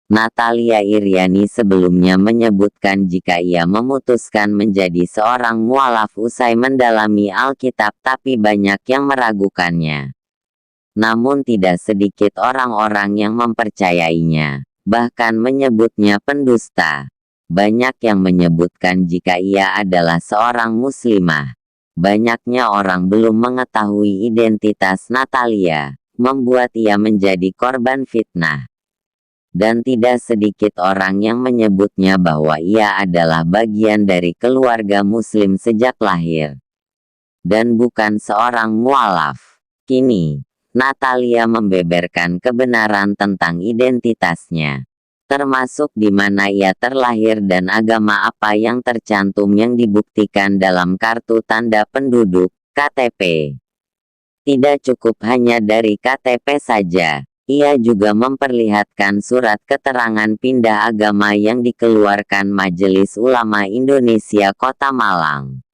Natalia Iriani sebelumnya menyebutkan jika ia memutuskan menjadi seorang mualaf usai mendalami Alkitab, tapi banyak yang meragukannya. Namun tidak sedikit orang-orang yang mempercayainya, bahkan menyebutnya pendusta. Banyak yang menyebutkan jika ia adalah seorang muslimah. Banyaknya orang belum mengetahui identitas Natalia, membuat ia menjadi korban fitnah. Dan tidak sedikit orang yang menyebutnya bahwa ia adalah bagian dari keluarga muslim sejak lahir, dan bukan seorang mualaf. Kini, Natalia membeberkan kebenaran tentang identitasnya, termasuk di mana ia terlahir dan agama apa yang tercantum yang dibuktikan dalam kartu tanda penduduk, KTP. Tidak cukup hanya dari KTP saja. Ia juga memperlihatkan surat keterangan pindah agama yang dikeluarkan Majelis Ulama Indonesia Kota Malang.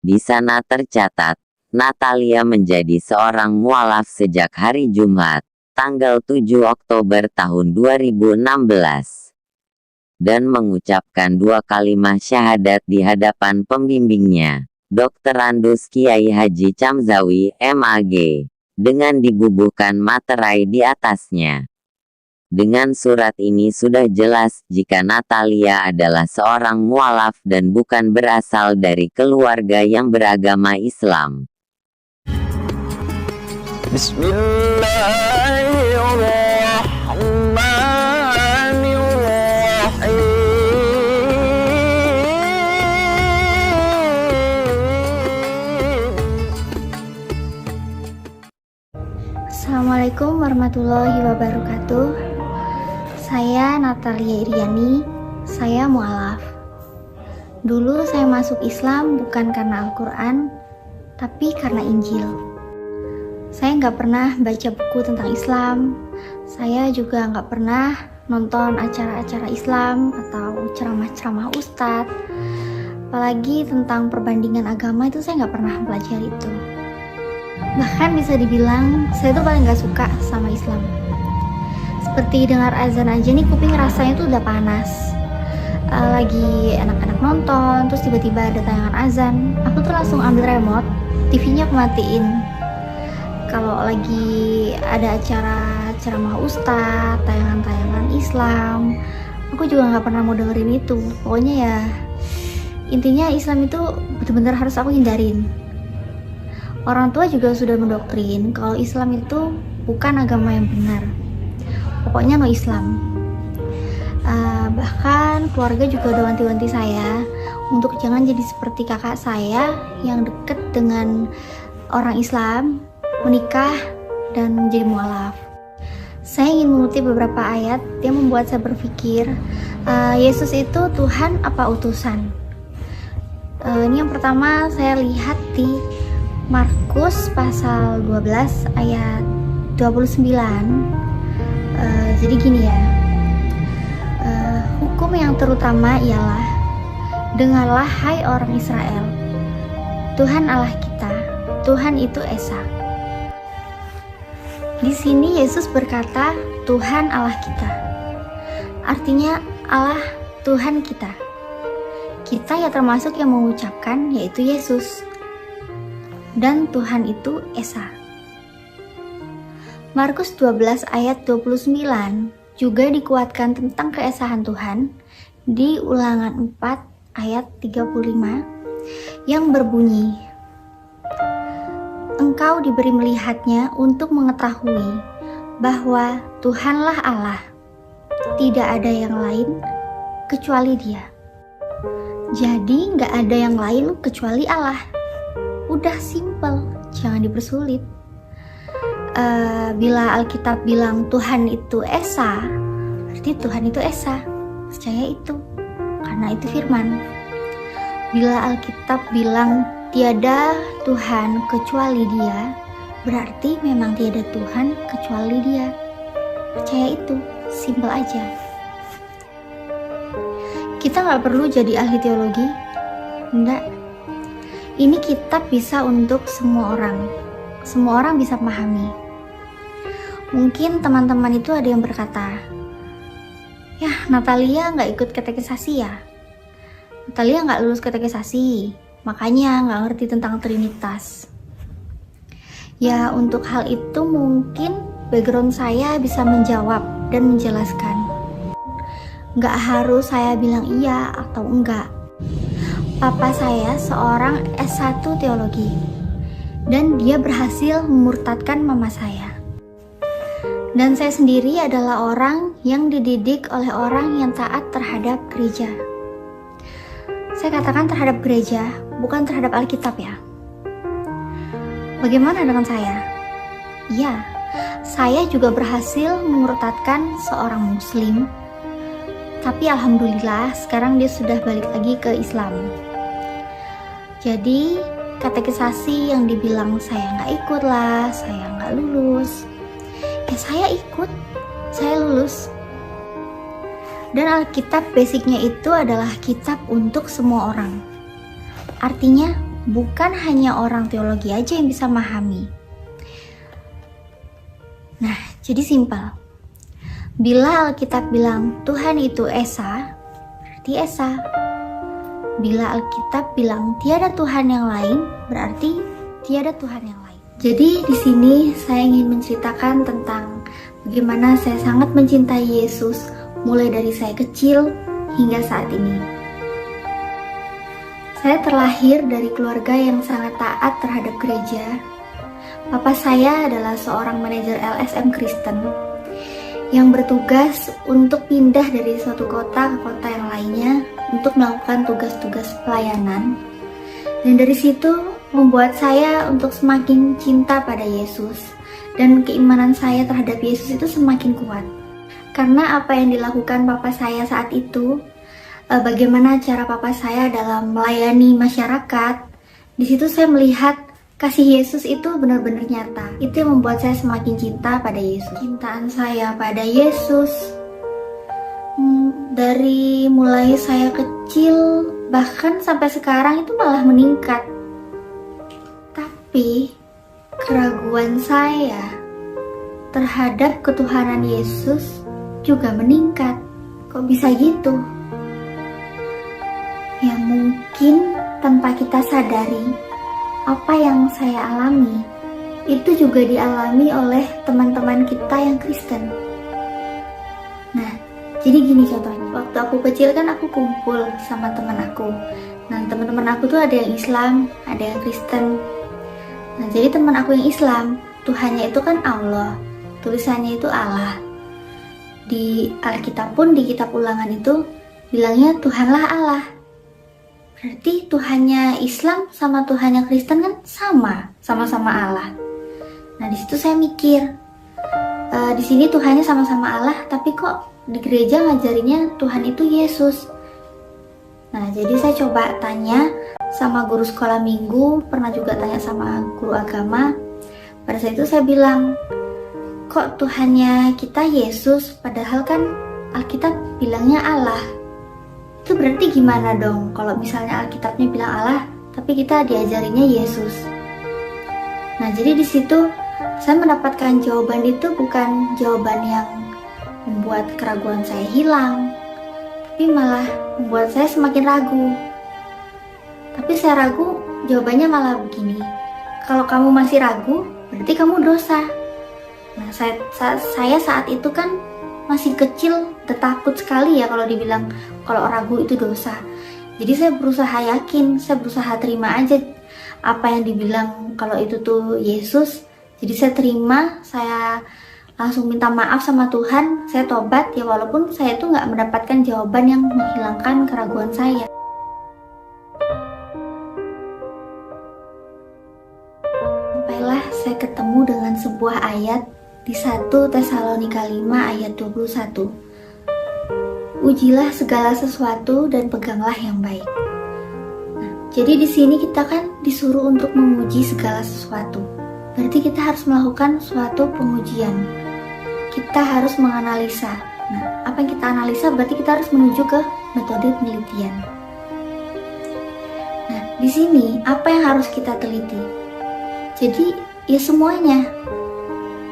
Di sana tercatat, Natalia menjadi seorang mualaf sejak hari Jumat, tanggal 7 Oktober tahun 2016. Dan mengucapkan 2 kalimat syahadat di hadapan pembimbingnya, Dr. Andus Kiai Haji Camzawi, MAG. Dengan dibubuhkan materai di atasnya. Dengan surat ini sudah jelas jika Natalia adalah seorang mualaf dan bukan berasal dari keluarga yang beragama Islam. Bismillahirrahmanirrahim. Assalamualaikum warahmatullahi wabarakatuh. Saya Natalia Iriani, saya mualaf. Dulu saya masuk Islam bukan karena Al-Quran, tapi karena Injil. Saya nggak pernah baca buku tentang Islam. Saya juga nggak pernah nonton acara-acara Islam atau ceramah-ceramah ustadz. Apalagi tentang perbandingan agama itu saya nggak pernah belajar itu. Bahkan bisa dibilang saya tuh paling gak suka sama Islam. Seperti dengar azan aja nih kuping rasanya tuh udah panas. Lagi anak-anak nonton, terus tiba-tiba ada tayangan azan, aku tuh langsung ambil remote, TV-nya aku matiin. Kalau lagi ada acara ceramah ustadz, tayangan-tayangan Islam, aku juga gak pernah mau dengerin itu. Pokoknya ya, intinya Islam itu benar-benar harus aku hindarin. Orang tua juga sudah mendoktrin kalau Islam itu bukan agama yang benar. Pokoknya no Islam. Bahkan keluarga juga udah wanti-wanti saya untuk jangan jadi seperti kakak saya yang deket dengan orang Islam, menikah, dan menjadi mualaf. Saya ingin mengutip beberapa ayat yang membuat saya berpikir, Yesus itu Tuhan apa utusan? Ini yang pertama saya lihat di Markus pasal 12 ayat 29. Jadi gini ya, hukum yang terutama ialah, dengarlah hai orang Israel, Tuhan Allah kita, Tuhan itu Esa. Di sini Yesus berkata Tuhan Allah kita, artinya Allah Tuhan kita. Kita ya termasuk yang mengucapkan, yaitu Yesus. Dan Tuhan itu Esa. Markus 12 ayat 29 juga dikuatkan tentang keesahan Tuhan di Ulangan 4 ayat 35 yang berbunyi, engkau diberi melihatnya untuk mengetahui bahwa Tuhanlah Allah, tidak ada yang lain kecuali Dia. Jadi gak ada yang lain kecuali Allah. Udah simple, jangan dipersulit. Bila Alkitab bilang Tuhan itu Esa, berarti Tuhan itu Esa. Percaya itu, karena itu firman. Bila Alkitab bilang tiada Tuhan kecuali Dia, berarti memang tiada Tuhan kecuali Dia. Percaya itu, simple aja. Kita gak perlu jadi ahli teologi, enggak. Ini kitab bisa untuk semua orang. Semua orang bisa memahami. Mungkin teman-teman itu ada yang berkata, Ya, Natalia nggak ikut katekisasi ya. Natalia nggak lulus katekisasi, makanya nggak ngerti tentang Trinitas. Ya, untuk hal itu mungkin background saya bisa menjawab dan menjelaskan. Nggak harus saya bilang iya atau enggak. Papa saya seorang S1 teologi, dan dia berhasil memurtadkan mama saya. Dan saya sendiri adalah orang yang dididik oleh orang yang taat terhadap gereja. Saya katakan terhadap gereja, bukan terhadap Alkitab ya. Bagaimana dengan saya? Ya, saya juga berhasil memurtadkan seorang muslim. Tapi alhamdulillah sekarang dia sudah balik lagi ke Islam. Jadi katekisasi yang dibilang saya nggak ikut lah, saya nggak lulus. Ya saya ikut, saya lulus. Dan Alkitab basicnya itu adalah kitab untuk semua orang. Artinya bukan hanya orang teologi aja yang bisa memahami. Nah, jadi simpel. Bila Alkitab bilang Tuhan itu Esa, berarti Esa. Bila Alkitab bilang tiada Tuhan yang lain, berarti tiada Tuhan yang lain. Jadi di sini saya ingin menceritakan tentang bagaimana saya sangat mencintai Yesus mulai dari saya kecil hingga saat ini. Saya terlahir dari keluarga yang sangat taat terhadap gereja. Papa saya adalah seorang manajer LSM Kristen yang bertugas untuk pindah dari suatu kota ke kota yang lainnya untuk melakukan tugas-tugas pelayanan. Dan dari situ membuat saya untuk semakin cinta pada Yesus, dan keimanan saya terhadap Yesus itu semakin kuat. Karena apa yang dilakukan papa saya saat itu, bagaimana cara papa saya dalam melayani masyarakat, di situ saya melihat kasih Yesus itu benar-benar nyata. Itu yang membuat saya semakin cinta pada Yesus. Cintaan saya pada Yesus dari mulai saya kecil bahkan sampai sekarang itu malah meningkat. Tapi keraguan saya terhadap ketuhanan Yesus juga meningkat. Kok bisa gitu? Ya mungkin tanpa kita sadari, apa yang saya alami itu juga dialami oleh teman-teman kita yang Kristen. Nah, jadi gini contohnya. Waktu aku kecil kan aku kumpul sama teman aku. Nah, teman-teman aku tuh ada yang Islam, ada yang Kristen. Nah, jadi teman aku yang Islam, Tuhannya itu kan Allah, tulisannya itu Allah. Di Alkitab pun, di kitab Ulangan itu bilangnya Tuhanlah Allah. Berarti Tuhannya Islam sama Tuhannya Kristen kan sama-sama Allah. Nah, di situ saya mikir, di sini Tuhannya sama-sama Allah, tapi kok di gereja ngajarinnya Tuhan itu Yesus. Nah, jadi saya coba tanya sama guru sekolah minggu, pernah juga tanya sama guru agama. Pada saat itu saya bilang, kok Tuhannya kita Yesus, padahal kan Alkitab bilangnya Allah. Itu berarti gimana dong kalau misalnya Alkitabnya bilang Allah, tapi kita diajarinnya Yesus. Nah, jadi di situ saya mendapatkan jawaban itu bukan jawaban yang membuat keraguan saya hilang, tapi malah membuat saya semakin ragu. Tapi saya ragu, jawabannya malah begini, kalau kamu masih ragu, berarti kamu dosa. Nah, saya saat itu kan masih kecil, takut sekali ya kalau dibilang kalau ragu itu dosa. Jadi saya berusaha yakin, saya berusaha terima aja apa yang dibilang kalau itu tuh Yesus. Jadi saya terima, saya langsung minta maaf sama Tuhan, saya tobat ya, walaupun saya tuh nggak mendapatkan jawaban yang menghilangkan keraguan saya. Sampailah saya ketemu dengan sebuah ayat di 1 Tesalonika 5 ayat 21. Ujilah segala sesuatu dan peganglah yang baik. Nah, jadi di sini kita kan disuruh untuk menguji segala sesuatu. Berarti kita harus melakukan suatu pengujian. Kita harus menganalisa. Nah, apa yang kita analisa berarti kita harus menuju ke metode penelitian. Nah, di sini apa yang harus kita teliti? Jadi, ya semuanya.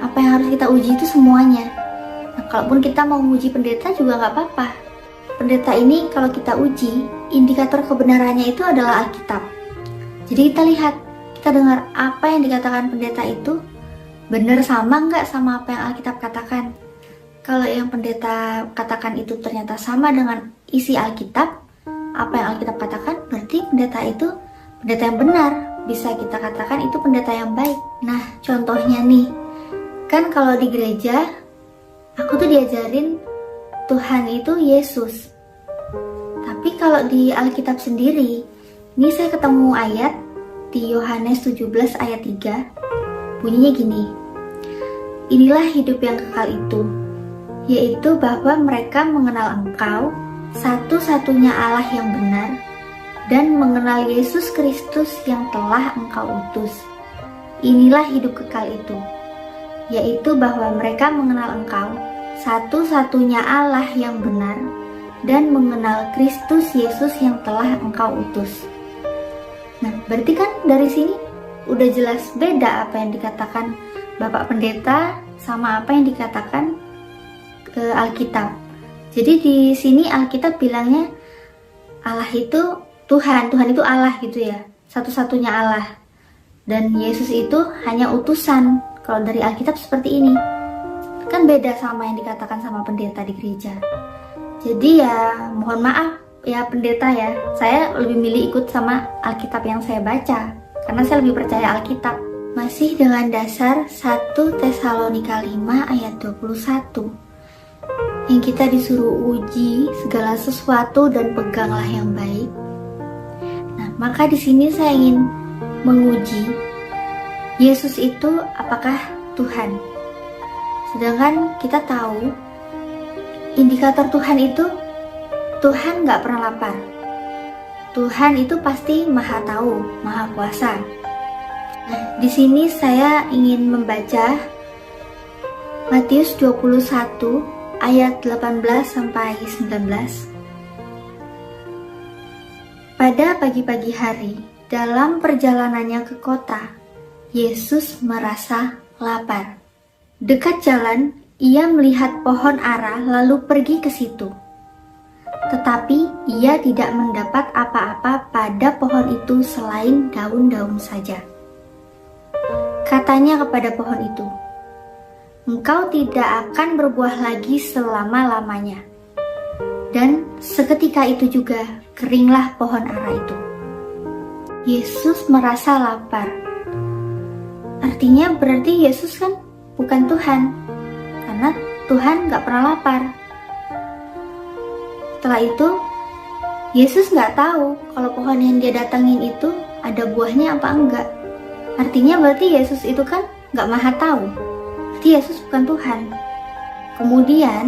Apa yang harus kita uji itu semuanya. Nah, kalaupun kita mau menguji pendeta juga nggak apa-apa. Pendeta ini kalau kita uji, indikator kebenarannya itu adalah Alkitab. Jadi kita lihat, kita dengar apa yang dikatakan pendeta itu benar sama nggak sama apa yang Alkitab katakan. Kalau yang pendeta katakan itu ternyata sama dengan isi Alkitab, apa yang Alkitab katakan, berarti pendeta itu pendeta yang benar. Bisa kita katakan itu pendeta yang baik. Nah, contohnya nih, kan kalau di gereja, aku tuh diajarin Tuhan itu Yesus. Tapi kalau di Alkitab sendiri, ini saya ketemu ayat di Yohanes 17 ayat 3, bunyinya gini. Inilah hidup yang kekal itu, yaitu bahwa mereka mengenal Engkau, satu-satunya Allah yang benar, dan mengenal Yesus Kristus yang telah Engkau utus. Inilah hidup kekal itu, yaitu bahwa mereka mengenal Engkau, satu-satunya Allah yang benar, dan mengenal Kristus Yesus yang telah Engkau utus. Nah, berarti kan dari sini udah jelas beda apa yang dikatakan Bapak Pendeta sama apa yang dikatakan Alkitab. Jadi di sini Alkitab bilangnya Allah itu Tuhan itu Allah gitu ya, satu-satunya Allah. Dan Yesus itu hanya utusan. Kalau dari Alkitab seperti ini. Kan beda sama yang dikatakan sama pendeta di gereja. Jadi ya mohon maaf ya pendeta ya, saya lebih milih ikut sama Alkitab yang saya baca, karena saya lebih percaya Alkitab. Masih dengan dasar 1 Tesalonika 5 ayat 21, yang kita disuruh uji segala sesuatu dan peganglah yang baik. Nah, maka di sini saya ingin menguji Yesus itu apakah Tuhan. Sedangkan kita tahu indikator Tuhan itu Tuhan nggak pernah lapar. Tuhan itu pasti maha tahu, maha kuasa. Nah, di sini saya ingin membaca Matius 21 ayat 18 sampai 19. Pada pagi-pagi hari, dalam perjalanannya ke kota, Yesus merasa lapar. Dekat jalan, ia melihat pohon ara lalu pergi ke situ. Tetapi ia tidak mendapat apa-apa pada pohon itu selain daun-daun saja. Katanya kepada pohon itu, "Engkau tidak akan berbuah lagi selama-lamanya." Dan seketika itu juga keringlah pohon ara itu. Yesus merasa lapar. Artinya berarti Yesus kan bukan Tuhan, karena Tuhan gak pernah lapar. Setelah itu, Yesus gak tahu kalau pohon yang dia datangin itu ada buahnya apa enggak. Artinya berarti Yesus itu kan gak maha tahu. Berarti Yesus bukan Tuhan. Kemudian,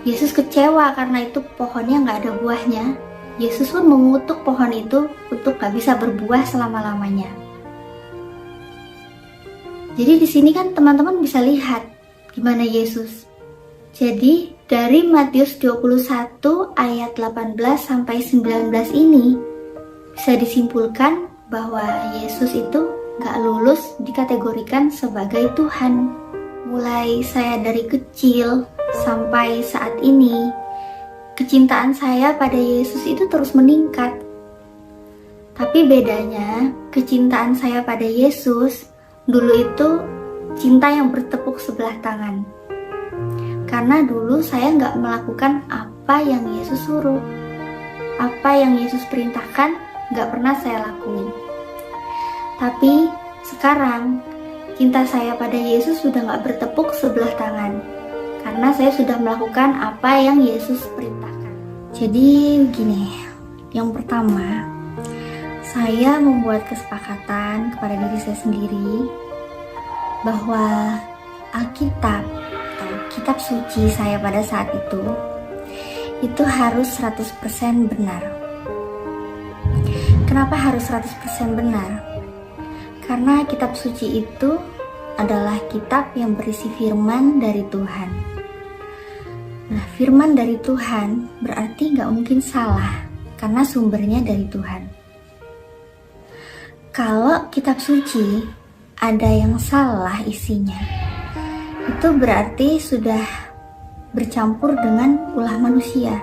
Yesus kecewa karena itu pohonnya gak ada buahnya. Yesus pun mengutuk pohon itu untuk gak bisa berbuah selama-lamanya. Jadi di sini kan teman-teman bisa lihat gimana Yesus. Jadi dari Matius 21 ayat 18 sampai 19 ini bisa disimpulkan bahwa Yesus itu gak lulus dikategorikan sebagai Tuhan. Mulai saya dari kecil sampai saat ini, kecintaan saya pada Yesus itu terus meningkat. Tapi bedanya, kecintaan saya pada Yesus dulu itu cinta yang bertepuk sebelah tangan. Karena dulu saya nggak melakukan apa yang Yesus suruh. Apa yang Yesus perintahkan nggak pernah saya lakuin. Tapi sekarang cinta saya pada Yesus sudah nggak bertepuk sebelah tangan. Karena saya sudah melakukan apa yang Yesus perintahkan. Jadi gini, yang pertama, saya membuat kesepakatan kepada diri saya sendiri bahwa Alkitab atau kitab suci saya pada saat itu harus 100% benar. Kenapa harus 100% benar? Karena kitab suci itu adalah kitab yang berisi firman dari Tuhan. Nah, firman dari Tuhan berarti gak mungkin salah karena sumbernya dari Tuhan. Kalau kitab suci ada yang salah isinya, itu berarti sudah bercampur dengan ulah manusia.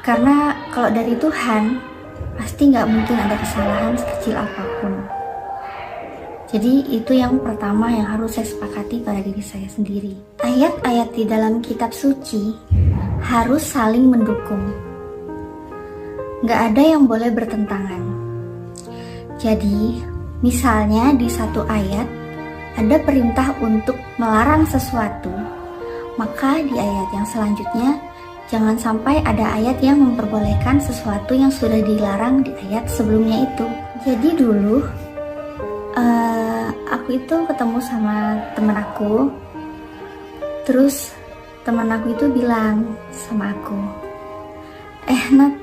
Karena kalau dari Tuhan, pasti nggak mungkin ada kesalahan sekecil apapun. Jadi itu yang pertama yang harus saya sepakati pada diri saya sendiri. Ayat-ayat di dalam kitab suci harus saling mendukung. Nggak ada yang boleh bertentangan. Jadi, misalnya di satu ayat ada perintah untuk melarang sesuatu, maka di ayat yang selanjutnya jangan sampai ada ayat yang memperbolehkan sesuatu yang sudah dilarang di ayat sebelumnya itu. Jadi dulu aku itu ketemu sama teman aku, terus teman aku itu bilang sama aku, Nat,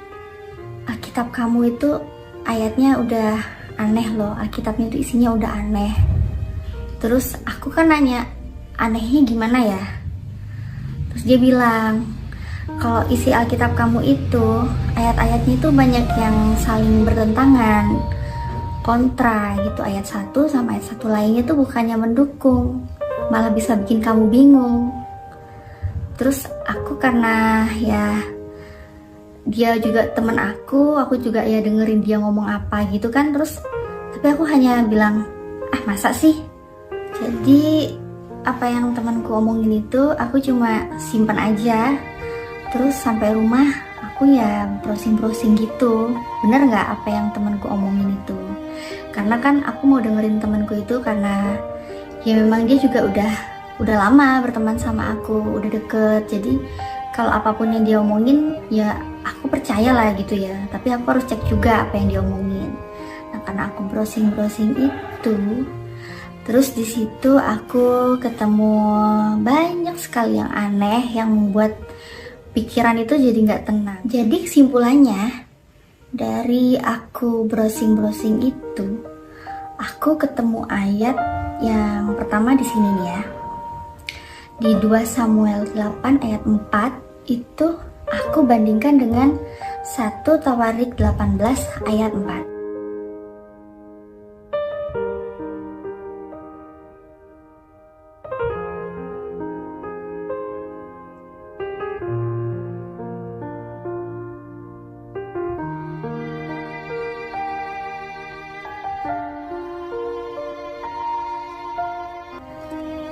Alkitab kamu itu ayatnya udah aneh loh, Alkitabnya itu isinya udah aneh. Terus aku kan nanya, anehnya gimana ya? Terus dia bilang, kalau isi Alkitab kamu itu ayat-ayatnya itu banyak yang saling bertentangan, kontra gitu. Ayat satu sama ayat satu lainnya tuh bukannya mendukung, malah bisa bikin kamu bingung. Terus aku karena ya dia juga teman aku juga ya dengerin dia ngomong apa gitu kan. Terus tapi aku hanya bilang, masa sih? Jadi apa yang temanku omongin itu aku cuma simpan aja. Terus sampai rumah aku ya browsing-browsing gitu, bener nggak apa yang temanku omongin itu. Karena kan aku mau dengerin temanku itu karena ya memang dia juga udah lama berteman sama aku, udah deket. Jadi kalau apapun yang dia omongin ya aku percaya lah gitu ya. Tapi aku harus cek juga apa yang dia omongin. Nah karena aku browsing-browsing itu, terus di situ aku ketemu banyak sekali yang aneh yang membuat pikiran itu jadi nggak tenang. Jadi kesimpulannya dari aku browsing itu, aku ketemu ayat yang pertama di sini nih ya. Di 2 Samuel 8 ayat 4 itu aku bandingkan dengan 1 Tawarik 18 ayat 4.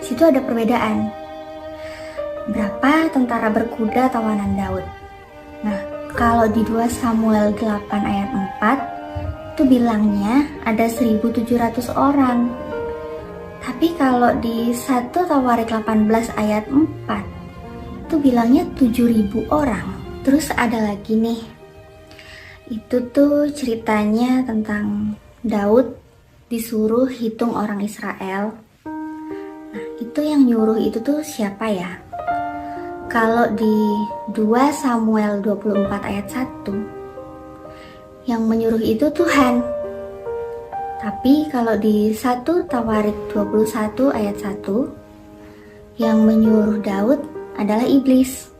Situ ada perbedaan. Berapa tentara berkuda tawanan Daud? Nah, kalau di 2 Samuel 8 ayat 4 itu bilangnya ada 1.700 orang. Tapi kalau di 1 Tawarik 18 ayat 4 itu bilangnya 7.000 orang. Terus ada lagi nih. Itu tuh ceritanya tentang Daud disuruh hitung orang Israel. Nah, itu yang nyuruh itu tuh siapa ya? Kalau di 2 Samuel 24 ayat 1 yang menyuruh itu Tuhan. Tapi kalau di 1 Tawarik 21 ayat 1 yang menyuruh Daud adalah iblis.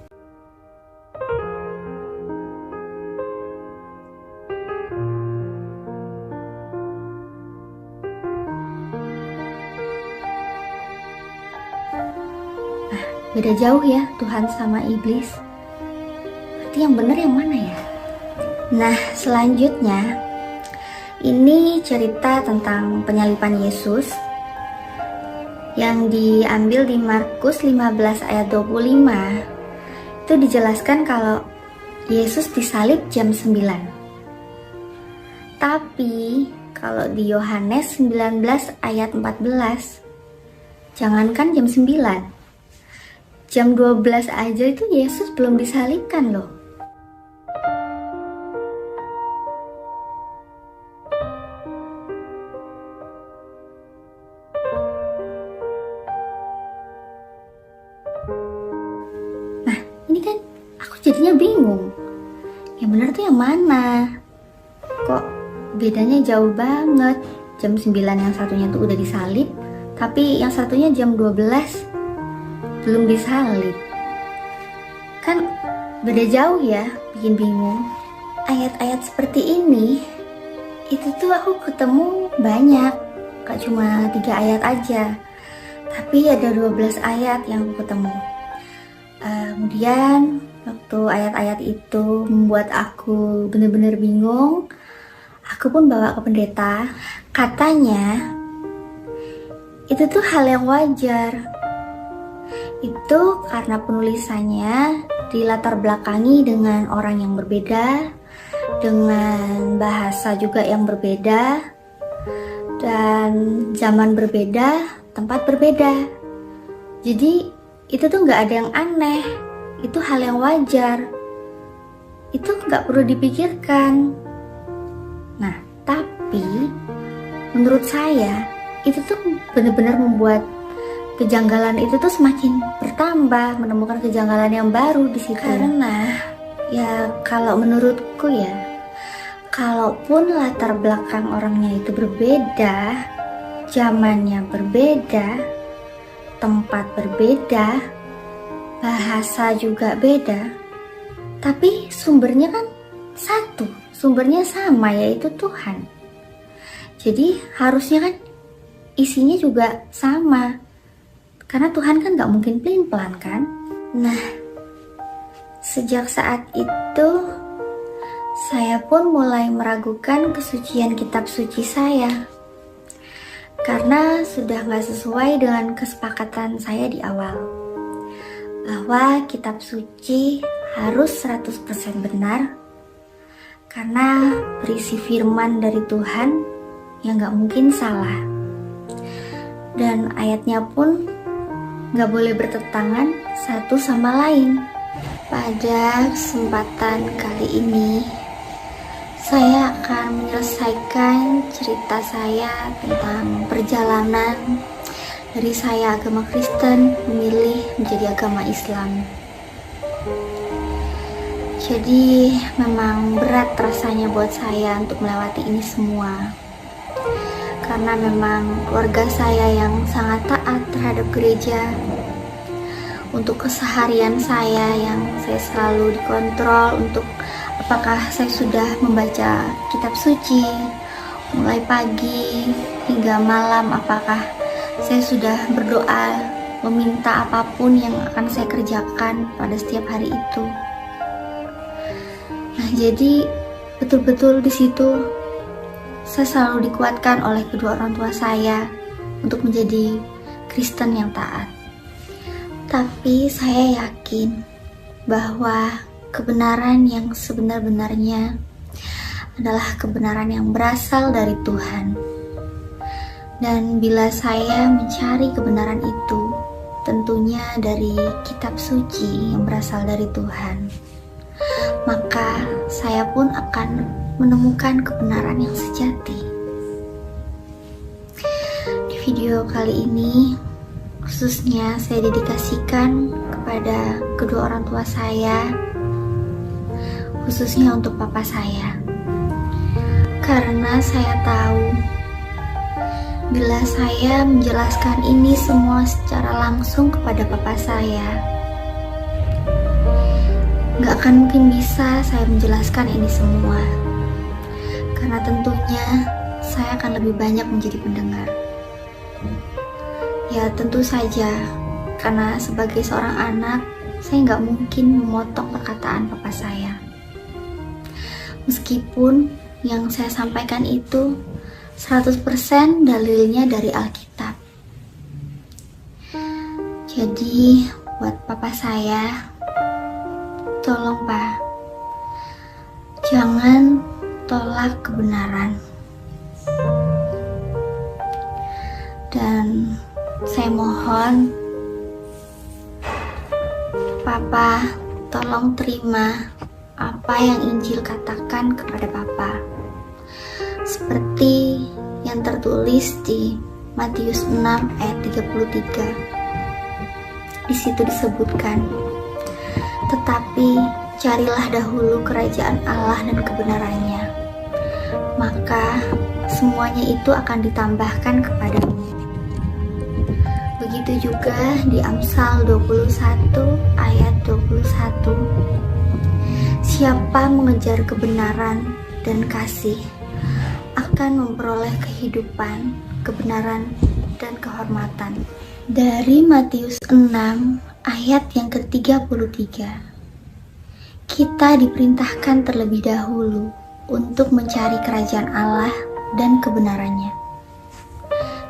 Beda jauh ya Tuhan sama iblis. Berarti yang benar yang mana ya? Nah selanjutnya ini cerita tentang penyaliban Yesus yang diambil di Markus 15 ayat 25. Itu dijelaskan kalau Yesus disalib jam 9. Tapi kalau di Yohanes 19 ayat 14, jangankan jam 9, jam 12 aja itu Yesus belum disalibkan loh. Nah, ini kan aku jadinya bingung. Yang benar tuh yang mana? Kok bedanya jauh banget? Jam 9 yang satunya tuh udah disalib, tapi yang satunya jam 12 belum disalib. Kan beda jauh ya, bikin bingung. Ayat-ayat seperti ini itu tuh aku ketemu banyak, gak cuma 3 ayat aja, tapi ada 12 ayat yang aku ketemu. Kemudian waktu ayat-ayat itu membuat aku benar-benar bingung, aku pun bawa ke pendeta. Katanya itu tuh hal yang wajar. Itu karena penulisannya dilatar belakangi dengan orang yang berbeda, dengan bahasa juga yang berbeda, dan zaman berbeda, tempat berbeda. Jadi itu tuh nggak ada yang aneh, itu hal yang wajar, itu nggak perlu dipikirkan. Nah, tapi menurut saya itu tuh benar-benar membuat kejanggalan itu tuh semakin bertambah, menemukan kejanggalan yang baru di situ. Karena ya kalau menurutku ya, kalaupun latar belakang orangnya itu berbeda, zamannya berbeda, tempat berbeda, bahasa juga beda, tapi sumbernya kan satu, sumbernya sama, yaitu Tuhan. Jadi harusnya kan isinya juga sama, karena Tuhan kan gak mungkin pelin-pelan kan. Nah, sejak saat itu saya pun mulai meragukan kesucian kitab suci saya, karena sudah gak sesuai dengan kesepakatan saya di awal, bahwa kitab suci harus 100% benar, karena berisi firman dari Tuhan yang gak mungkin salah. Dan ayatnya pun gak boleh bertentangan satu sama lain. Pada kesempatan kali ini, saya akan menyelesaikan cerita saya tentang perjalanan dari saya agama Kristen memilih menjadi agama Islam. Jadi memang berat rasanya buat saya untuk melewati ini semua, karena memang keluarga saya yang sangat taat terhadap gereja. Untuk keseharian saya yang saya selalu dikontrol untuk apakah saya sudah membaca kitab suci mulai pagi hingga malam, apakah saya sudah berdoa meminta apapun yang akan saya kerjakan pada setiap hari itu. Nah, jadi betul-betul di situ saya selalu dikuatkan oleh kedua orang tua saya untuk menjadi Kristen yang taat. Tapi saya yakin bahwa kebenaran yang sebenar-benarnya adalah kebenaran yang berasal dari Tuhan. Dan bila saya mencari kebenaran itu, tentunya dari kitab suci yang berasal dari Tuhan, maka saya pun akan menemukan kebenaran yang sejati. Di video kali ini, khususnya saya dedikasikan kepada kedua orang tua saya, khususnya untuk papa saya. Karena saya tahu, bila saya menjelaskan ini semua secara langsung kepada papa saya, gak akan mungkin bisa saya menjelaskan ini semua. Karena tentunya saya akan lebih banyak menjadi pendengar. Ya tentu saja, karena sebagai seorang anak, saya nggak mungkin memotong perkataan papa saya. Meskipun yang saya sampaikan itu 100% dalilnya dari Alkitab. Jadi buat papa saya, tolong Pak, jangan tolak kebenaran. Dan saya mohon Papa, tolong terima apa yang Injil katakan kepada Papa, seperti yang tertulis di Matius 6 ayat 33. Di situ disebutkan, tetapi carilah dahulu kerajaan Allah dan kebenarannya, maka semuanya itu akan ditambahkan kepadamu. Begitu juga di Amsal 21 ayat 21. Siapa mengejar kebenaran dan kasih akan memperoleh kehidupan, kebenaran, dan kehormatan. Dari Matius 6 ayat yang ke-33. Kita diperintahkan terlebih dahulu untuk mencari kerajaan Allah dan kebenarannya.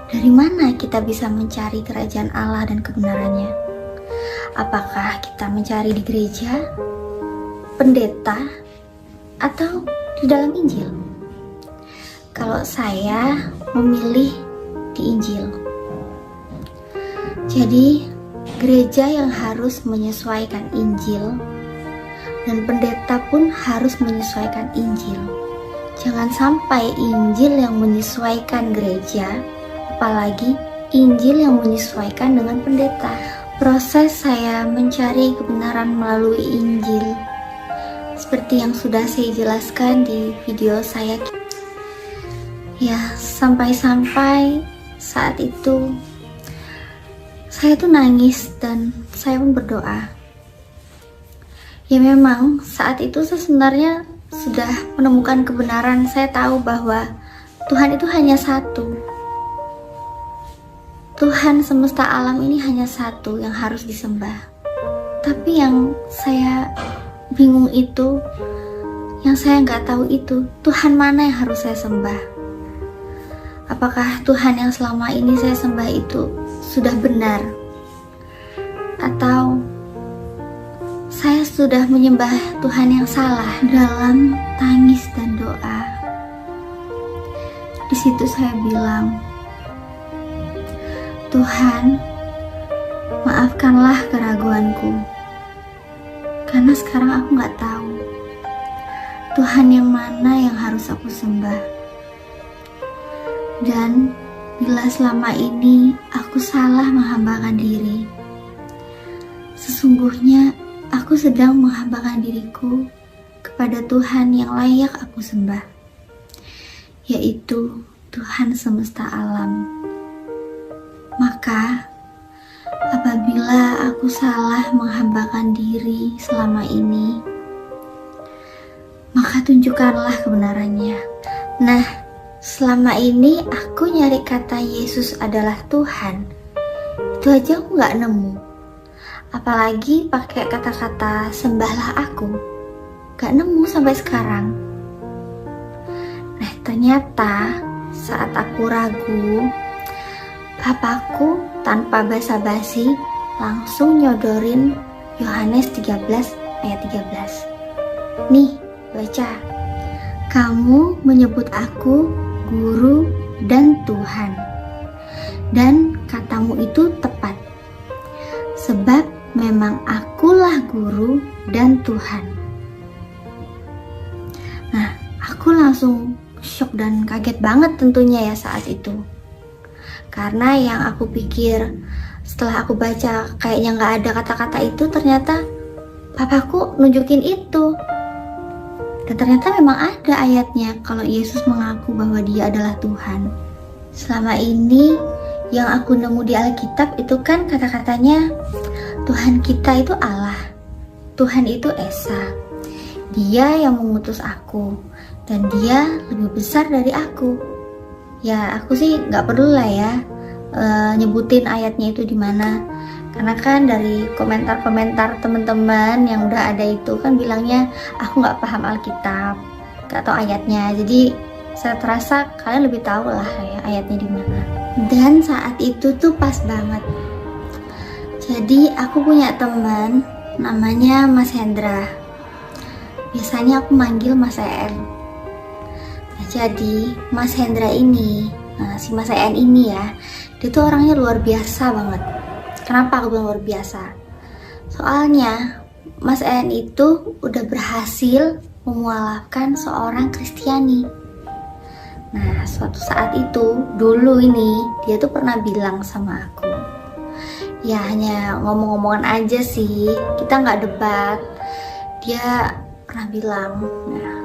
Dari mana kita bisa mencari kerajaan Allah dan kebenarannya? Apakah kita mencari di gereja, pendeta, atau di dalam Injil? Kalau saya memilih di Injil. Jadi, gereja yang harus menyesuaikan Injil dan pendeta pun harus menyesuaikan Injil. Jangan sampai Injil yang menyesuaikan gereja, apalagi Injil yang menyesuaikan dengan pendeta. Proses saya mencari kebenaran melalui Injil, seperti yang sudah saya jelaskan di video saya. Ya, sampai-sampai saat itu saya tuh nangis dan saya pun berdoa. Ya memang saat itu saya sebenarnya sudah menemukan kebenaran. Saya tahu bahwa Tuhan itu hanya satu. Tuhan semesta alam ini hanya satu yang harus disembah. Tapi yang saya bingung itu, yang saya nggak tahu itu, Tuhan mana yang harus saya sembah? Apakah Tuhan yang selama ini saya sembah itu sudah benar? Atau saya sudah menyembah Tuhan yang salah? Dalam tangis dan doa, di situ saya bilang, Tuhan, maafkanlah keraguanku, karena sekarang aku nggak tahu Tuhan yang mana yang harus aku sembah. Dan bila selama ini aku salah menghambakan diri, sesungguhnya aku sedang menghambakan diriku kepada Tuhan yang layak aku sembah, yaitu Tuhan semesta alam. Maka, apabila aku salah menghambakan diri selama ini, maka tunjukkanlah kebenarannya. Nah, selama ini aku nyari kata Yesus adalah Tuhan, itu aja aku nggak nemu. Apalagi pakai kata-kata sembahlah aku, gak nemu sampai sekarang. Nah, ternyata saat aku ragu, Bapakku tanpa basa-basi langsung nyodorin Yohanes 13 ayat 13. Nih, baca. Kamu menyebut aku guru dan Tuhan, dan katamu itu tepat, sebab memang akulah guru dan Tuhan. Nah, aku langsung shock dan kaget banget tentunya ya saat itu. Karena yang aku pikir setelah aku baca kayaknya nggak ada kata-kata itu, ternyata papaku nunjukin itu. Dan ternyata memang ada ayatnya kalau Yesus mengaku bahwa dia adalah Tuhan. Selama ini yang aku nemu di Alkitab itu kan kata-katanya Tuhan kita itu Allah, Tuhan itu Esa, Dia yang mengutus aku, dan Dia lebih besar dari aku. Ya aku sih nggak perlu lah ya nyebutin ayatnya itu di mana, karena kan dari komentar-komentar teman-teman yang udah ada itu kan bilangnya aku nggak paham Alkitab, nggak tahu ayatnya. Jadi saya terasa kalian lebih tahu lah ya ayatnya di mana. Dan saat itu tuh pas banget. Jadi aku punya teman namanya Mas Hendra. Biasanya aku manggil Mas En. Nah, jadi Mas Hendra ini, si Mas En ini ya, dia tuh orangnya luar biasa banget. Kenapa aku bilang luar biasa? Soalnya Mas En itu udah berhasil memualafkan seorang Kristiani. Nah, suatu saat itu, dulu ini, dia tuh pernah bilang sama aku, ya hanya ngomong-ngomongan aja sih, kita nggak debat. Dia pernah bilang, nah,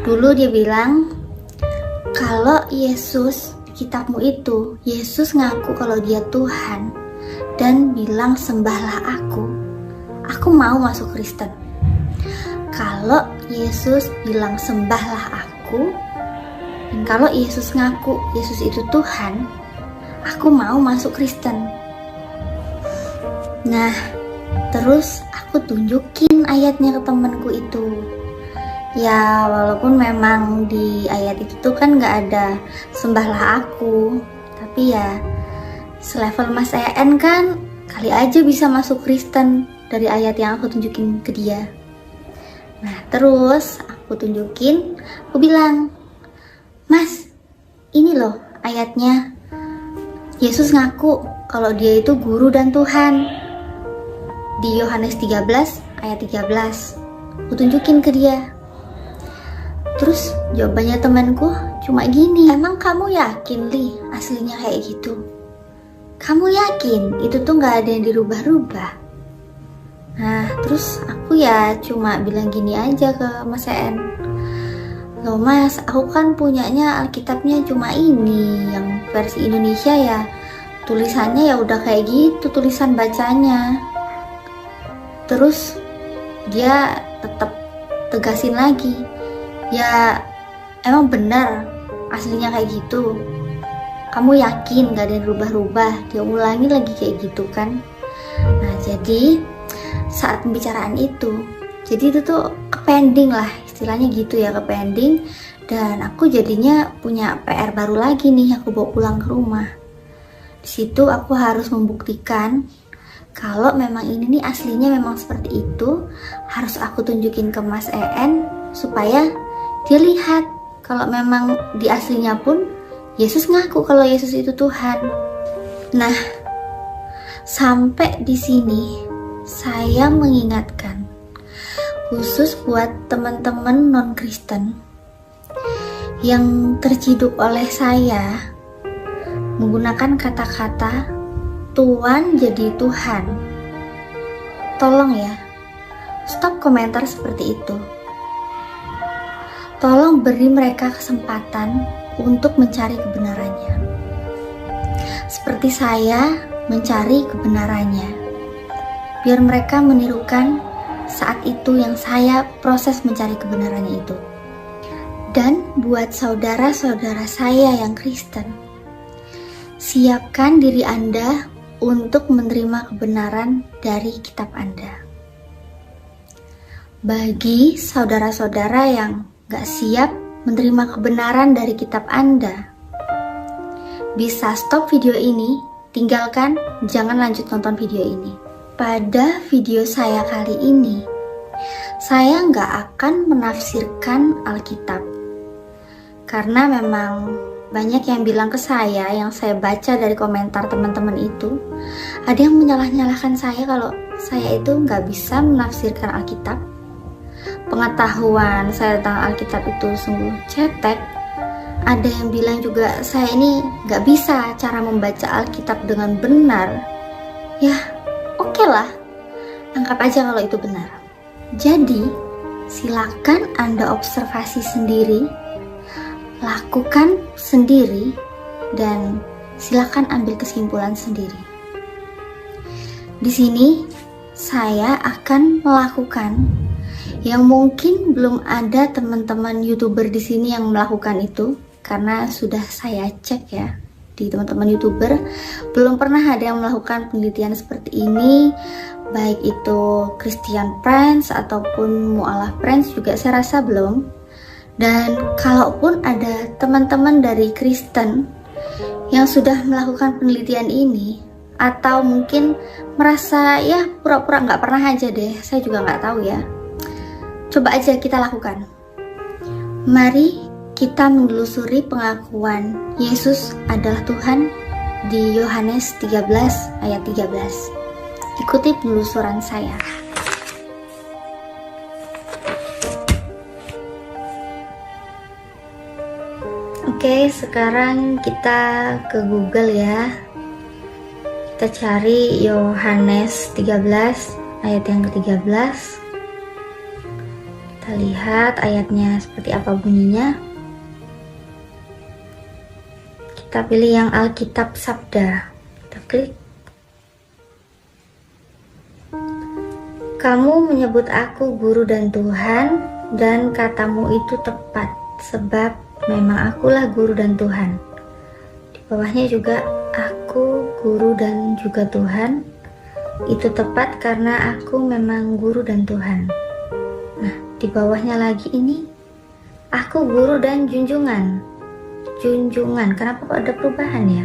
dulu dia bilang, kalau Yesus di kitabmu itu, Yesus ngaku kalau dia Tuhan dan bilang sembahlah aku mau masuk Kristen. Kalau Yesus bilang sembahlah aku, dan kalau Yesus ngaku Yesus itu Tuhan, aku mau masuk Kristen. Nah, Terus aku tunjukin ayatnya ke temanku itu. Ya walaupun memang di ayat itu tuh kan gak ada sembahlah aku, tapi ya selevel Mas EN kan kali aja bisa masuk Kristen dari ayat yang aku tunjukin ke dia. Nah terus aku tunjukin, aku bilang, Mas, ini loh ayatnya. Yesus ngaku kalau dia itu guru dan Tuhan. Di Yohanes 13 ayat 13. Aku tunjukin ke dia. Terus jawabannya temanku cuma gini, emang kamu yakin Li aslinya kayak gitu? Kamu yakin itu tuh gak ada yang dirubah-rubah? Nah terus aku ya cuma bilang gini aja ke Mas En, loh Mas, aku kan punyanya Alkitabnya cuma ini, yang versi Indonesia ya tulisannya ya udah kayak gitu tulisan bacanya. Terus dia tetap tegasin lagi, ya emang benar aslinya kayak gitu? Kamu yakin gak ada yang rubah-rubah? Dia ulangi lagi kayak gitu kan. Nah jadi saat pembicaraan itu, jadi itu tuh kepending lah istilahnya gitu ya, kepending. Dan aku jadinya punya PR baru lagi nih, aku bawa pulang ke rumah. Di situ aku harus membuktikan kalau memang ini nih aslinya memang seperti itu. Harus aku tunjukin ke Mas EN supaya dia lihat kalau memang di aslinya pun Yesus ngaku kalau Yesus itu Tuhan. Nah, sampai di sini saya mengingatkan khusus buat teman-teman non-Kristen yang terciduk oleh saya menggunakan kata-kata Tuhan jadi Tuhan. Tolong ya, stop komentar seperti itu. Tolong beri mereka kesempatan untuk mencari kebenarannya. Seperti saya mencari kebenarannya. Biar mereka menirukan saat itu yang saya proses mencari kebenarannya itu. Dan buat saudara-saudara saya yang Kristen, siapkan diri Anda untuk menerima kebenaran dari kitab Anda. Bagi saudara-saudara yang gak siap menerima kebenaran dari kitab Anda, bisa stop video ini, tinggalkan, jangan lanjut nonton video ini. Pada video saya kali ini, saya nggak akan menafsirkan Alkitab. Karena memang banyak yang bilang ke saya, yang saya baca dari komentar teman-teman itu, ada yang menyalah-nyalahkan saya kalau saya itu nggak bisa menafsirkan Alkitab. Pengetahuan saya tentang Alkitab itu sungguh cetek. Ada yang bilang juga saya ini nggak bisa cara membaca Alkitab dengan benar. Ya, oke lah, anggap aja kalau itu benar. Jadi, silakan Anda observasi sendiri, lakukan sendiri, dan silakan ambil kesimpulan sendiri. Di sini, saya akan melakukan yang mungkin belum ada teman-teman YouTuber di sini yang melakukan itu, karena sudah saya cek ya di teman-teman YouTuber, belum pernah ada yang melakukan penelitian seperti ini, baik itu Christian Prince ataupun Mu'alaf Prince juga saya rasa belum. Dan kalaupun ada teman-teman dari Kristen yang sudah melakukan penelitian ini, atau mungkin merasa ya pura-pura nggak pernah aja deh, saya juga nggak tahu ya. Coba aja kita lakukan. Mari kita menelusuri pengakuan Yesus adalah Tuhan di Yohanes 13 ayat 13. Ikuti penelusuran saya. Oke, sekarang kita ke Google ya. Kita cari Yohanes 13 ayat yang ke-13. Kita lihat ayatnya seperti apa bunyinya. Kita pilih yang Alkitab Sabda. Kita klik. Kamu menyebut aku guru dan Tuhan, dan katamu itu tepat, sebab memang akulah guru dan Tuhan. Di bawahnya juga aku guru dan juga Tuhan. Itu tepat karena aku memang guru dan Tuhan. Nah, di bawahnya lagi ini, aku guru dan junjungan. Junjungan, kenapa kok ada perubahan ya?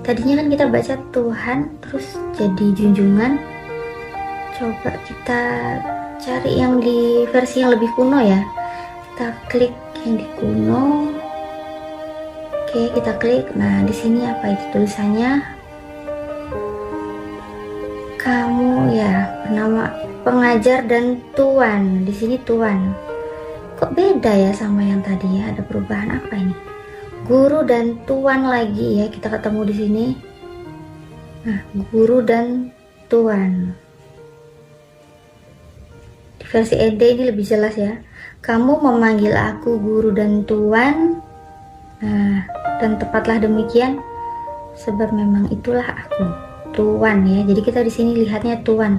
Tadinya kan kita baca Tuhan, terus jadi junjungan. Coba kita cari yang di versi yang lebih kuno ya. Kita klik yang di kuno. Oke, kita klik. Nah, di sini apa itu tulisannya? Kamu ya bernama pengajar dan tuan. Di sini tuan. Kok beda ya sama yang tadi ya? Ada perubahan apa ini? Guru dan tuan lagi ya, kita ketemu di sini. Nah, guru dan tuan. Di versi ED ini lebih jelas ya. Kamu memanggil aku guru dan tuan. Nah, dan tepatlah demikian, sebab memang itulah aku, tuan ya. Jadi kita di sini lihatnya tuan.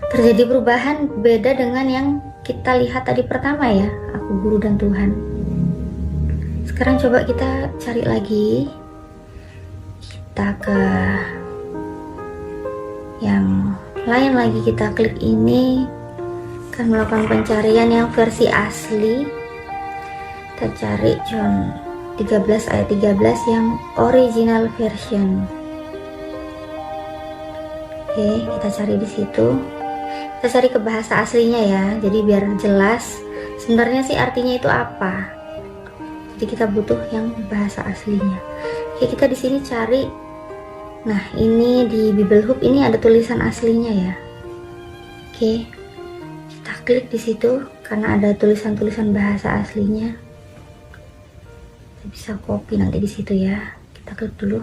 Terjadi perubahan beda dengan yang kita lihat tadi pertama ya, aku guru dan Tuhan. Sekarang coba kita cari lagi. Kita ke yang lain lagi, kita klik ini, akan melakukan pencarian yang versi asli. Kita cari John 13 ayat 13 yang original version. Oke, kita cari di situ. Kita cari ke bahasa aslinya ya, jadi biar jelas sebenarnya sih artinya itu apa. Jadi kita butuh yang bahasa aslinya. Oke, kita di sini cari. Nah, ini di Bible Hub ini ada tulisan aslinya ya. Oke, kita klik di situ karena ada tulisan-tulisan bahasa aslinya. Kita bisa copy nanti di situ ya. Kita klik dulu.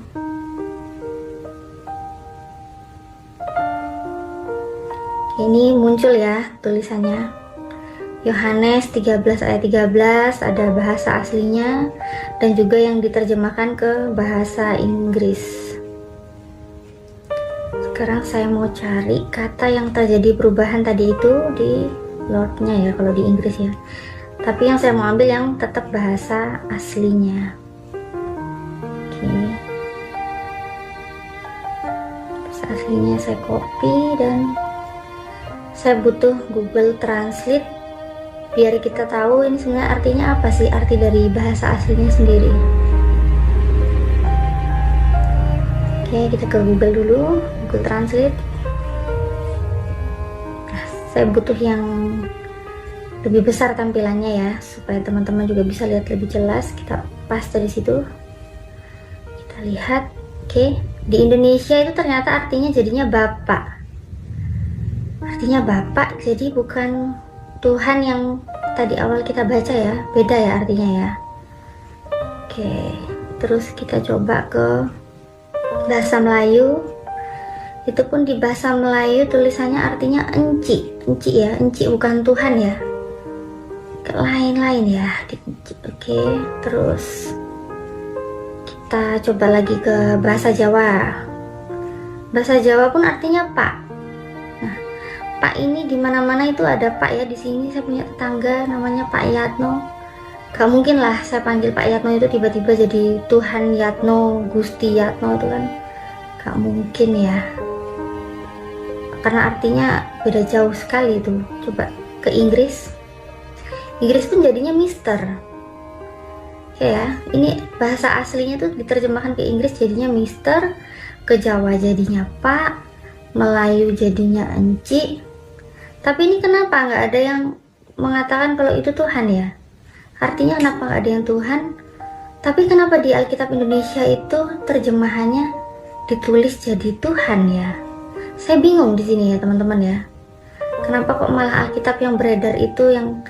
Ini muncul ya tulisannya, Yohanes 13 ayat 13, ada bahasa aslinya dan juga yang diterjemahkan ke bahasa Inggris. Sekarang saya mau cari kata yang terjadi perubahan tadi itu di Lordnya ya, kalau di Inggris ya. Tapi yang saya mau ambil yang tetap bahasa aslinya. Oke. Bahasa aslinya saya copy dan saya butuh Google Translate biar kita tahu ini sebenarnya artinya apa sih, arti dari bahasa aslinya sendiri. Oke, kita ke Google dulu, Google Translate. Nah, saya butuh yang lebih besar tampilannya ya, supaya teman-teman juga bisa lihat lebih jelas. Kita paste di situ. Kita lihat. Oke, di Indonesia itu ternyata artinya jadinya Bapak. Artinya Bapak, jadi bukan Tuhan yang tadi awal kita baca ya, beda ya artinya ya. Oke, terus kita coba ke bahasa Melayu. Itu pun di bahasa Melayu tulisannya artinya enci, enci ya, enci bukan Tuhan ya. Lain-lain ya, di enci. Oke, terus kita coba lagi ke bahasa Jawa. Bahasa Jawa pun artinya Pak. Pak ini di mana-mana itu ada Pak ya. Di sini saya punya tetangga namanya Pak Yatno. Gak mungkin lah saya panggil Pak Yatno itu tiba-tiba jadi Tuhan Yatno, Gusti Yatno, itu kan gak mungkin ya. Karena artinya beda jauh sekali itu. Coba ke Inggris. Inggris pun jadinya Mister. Ya, ini bahasa aslinya tuh diterjemahkan ke Inggris jadinya Mister, ke Jawa jadinya Pak, Melayu jadinya enci. Tapi ini kenapa nggak ada yang mengatakan kalau itu Tuhan ya? Artinya kenapa nggak ada yang Tuhan? Tapi kenapa di Alkitab Indonesia itu terjemahannya ditulis jadi Tuhan ya? Saya bingung di sini ya teman-teman ya. Kenapa kok malah Alkitab yang beredar itu yang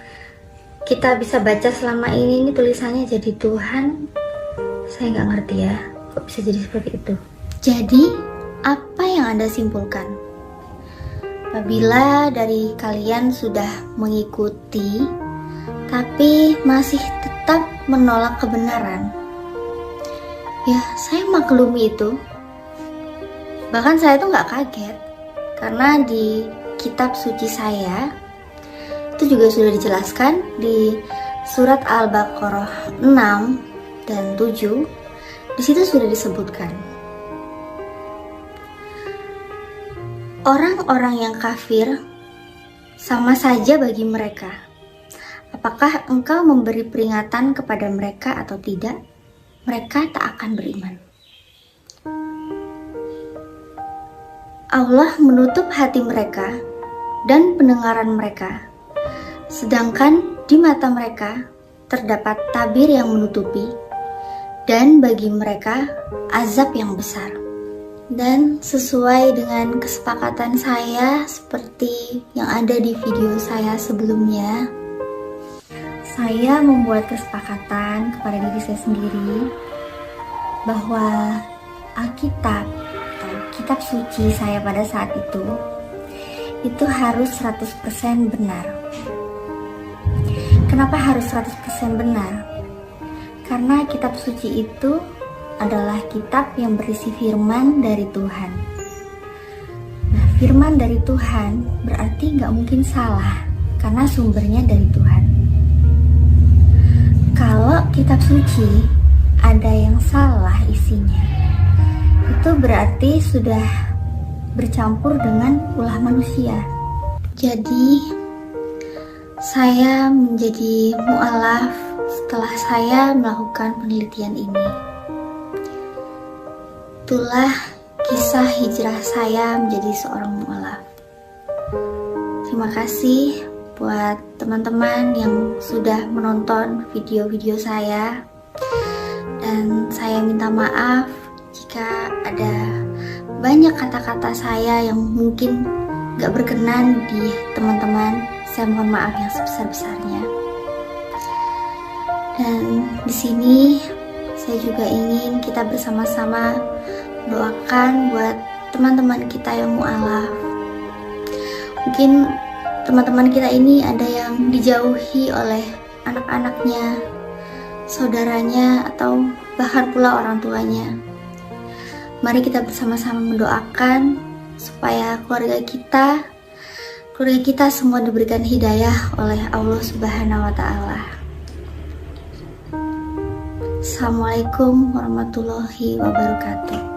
kita bisa baca selama ini tulisannya jadi Tuhan? Saya nggak ngerti ya. Kok bisa jadi seperti itu? Jadi, apa yang Anda simpulkan? Apabila dari kalian sudah mengikuti, tapi masih tetap menolak kebenaran, ya saya maklumi itu. Bahkan saya tuh nggak kaget, karena di kitab suci saya, itu juga sudah dijelaskan di surat Al-Baqarah 6 dan 7, di situ sudah disebutkan. Orang-orang yang kafir sama saja bagi mereka. Apakah engkau memberi peringatan kepada mereka atau tidak? Mereka tak akan beriman. Allah menutup hati mereka dan pendengaran mereka, sedangkan di mata mereka terdapat tabir yang menutupi, dan bagi mereka azab yang besar. Dan sesuai dengan kesepakatan saya seperti yang ada di video saya sebelumnya, saya membuat kesepakatan kepada diri saya sendiri bahwa Alkitab atau kitab suci saya pada saat itu harus 100% benar. Kenapa harus 100% benar? Karena kitab suci itu adalah kitab yang berisi firman dari Tuhan. Nah, firman dari Tuhan berarti nggak mungkin salah, karena sumbernya dari Tuhan. Kalau kitab suci ada yang salah isinya, itu berarti sudah bercampur dengan ulah manusia. Jadi, saya menjadi mu'alaf setelah saya melakukan penelitian ini. Itulah kisah hijrah saya menjadi seorang mu'alaf. Terima kasih buat teman-teman yang sudah menonton video-video saya. Dan saya minta maaf jika ada banyak kata-kata saya yang mungkin gak berkenan di teman-teman. Saya mohon maaf yang sebesar-besarnya. Dan di sini saya juga ingin kita bersama-sama doakan buat teman-teman kita yang mu'alaf. Mungkin teman-teman kita ini ada yang dijauhi oleh anak-anaknya, saudaranya, atau bahkan pula orang tuanya. Mari kita bersama-sama mendoakan supaya keluarga kita semua diberikan hidayah oleh Allah Subhanahu wa Ta'ala. Assalamualaikum warahmatullahi wabarakatuh.